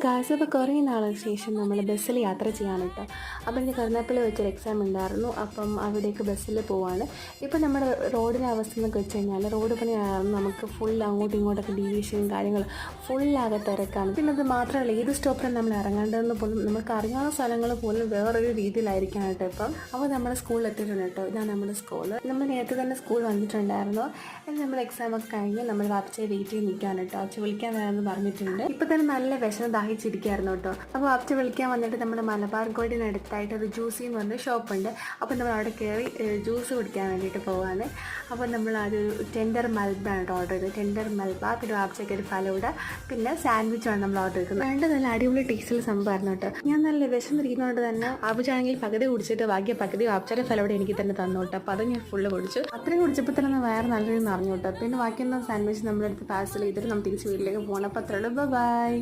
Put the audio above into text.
Guys, അപ്പോൾ കുറേ നാളിന് ശേഷം നമ്മൾ ബസ്സിൽ യാത്ര ചെയ്യാണ് കേട്ടോ. അപ്പോൾ എനിക്ക് കരുനാഗപ്പള്ളി വെച്ചൊരു എക്സാം ഉണ്ടായിരുന്നു. അപ്പം അവിടേക്ക് ബസ്സിൽ പോവാണ്. ഇപ്പം നമ്മുടെ റോഡിൻ്റെ അവസ്ഥ എന്നൊക്കെ വെച്ച് കഴിഞ്ഞാൽ റോഡ് പണിയായിരുന്നു. നമുക്ക് ഫുൾ അങ്ങോട്ടും ഇങ്ങോട്ടൊക്കെ ഡീവിയേഷനും കാര്യങ്ങളും ഫുള്ളാകെ തിരക്കാണ്. പിന്നെ അത് മാത്രമല്ല, ഏത് സ്റ്റോപ്പിലാണ് നമ്മൾ ഇറങ്ങേണ്ടതെന്ന് പോലും നമുക്ക് അറിയാവുന്ന സ്ഥലങ്ങൾ പോലും വേറൊരു രീതിയിലായിരിക്കാം കേട്ടോ ഇപ്പം. അപ്പോൾ നമ്മുടെ സ്കൂളിൽ എത്തിയിട്ടുണ്ട് കേട്ടോ. ഇതാണ് നമ്മുടെ സ്കൂൾ. നമ്മൾ നേരത്തെ തന്നെ സ്കൂൾ വന്നിട്ടുണ്ടായിരുന്നു. നമ്മൾ എക്സാമൊക്കെ കഴിഞ്ഞ് നമ്മൾ വാപ്പച്ചയെ വെയിറ്റ് ചെയ്ത് നിൽക്കാൻ കേട്ടോ. അച്ഛ വിളിക്കാൻ വരാമെന്ന് പറഞ്ഞിട്ടുണ്ട്. ഇപ്പം തന്നെ നല്ല വിഷം ദാഹിച്ചിരിക്കുകയായിരുന്നു കേട്ടോ. അപ്പോൾ അച്ഛ വിളിക്കാൻ വന്നിട്ട് നമ്മുടെ മലബാർ ഗോൾഡിനടുത്തായിട്ട് ഒരു ജ്യൂസി എന്ന് പറഞ്ഞ ഷോപ്പുണ്ട്. അപ്പോൾ നമ്മൾ അവിടെ കയറി ജ്യൂസ് കുടിക്കാൻ വേണ്ടിയിട്ട് പോവാണ്. അപ്പോൾ നമ്മൾ അത് ടെൻഡർ മൽബാണ് കേട്ടോ ഓർഡർ ചെയ്തത്. ടെൻഡർ മൽബ, പിന്നെ വാപ്പച്ചയ്ക്ക് ഒരു ഫലൂഡ, പിന്നെ സാൻഡ്വിച്ചാണ് നമ്മൾ ഓർഡർ ചെയ്തത്. രണ്ട് നല്ല അടിപൊളി ടേസ്റ്റിൽ സംഭവമായിരുന്നു കേട്ടോ. ഞാൻ നല്ല വിശന്നിരിക്കുന്നതുകൊണ്ട് തന്നെ വാപ്പച്ചാണെങ്കിൽ പകുതി കുടിച്ചിട്ട് ബാക്കി പകുതി വാപ്പച്ചയുടെ ഫലൂഡ എനിക്ക് തന്നെ തന്നു കേട്ടോ. അപ്പോൾ അത് ഞാൻ ഫുള്ള് കുടിച്ചു. അത്രയും കുടിച്ചപ്പോൾ തന്നെ വയറ് നല്ല രീതിയിൽ നിറഞ്ഞു കേട്ടോ. പിന്നെ ബാക്കിയൊന്നും സാൻഡ്വിച്ച് നമ്മളെടുത്ത് പാഴ്സൽ ചെയ്തിട്ട് നമ്മൾ തിരിച്ച് വീട്ടിലേക്ക് പോകണം. അപ്പോൾ അത്രയുള്ളൂ. ബൈ.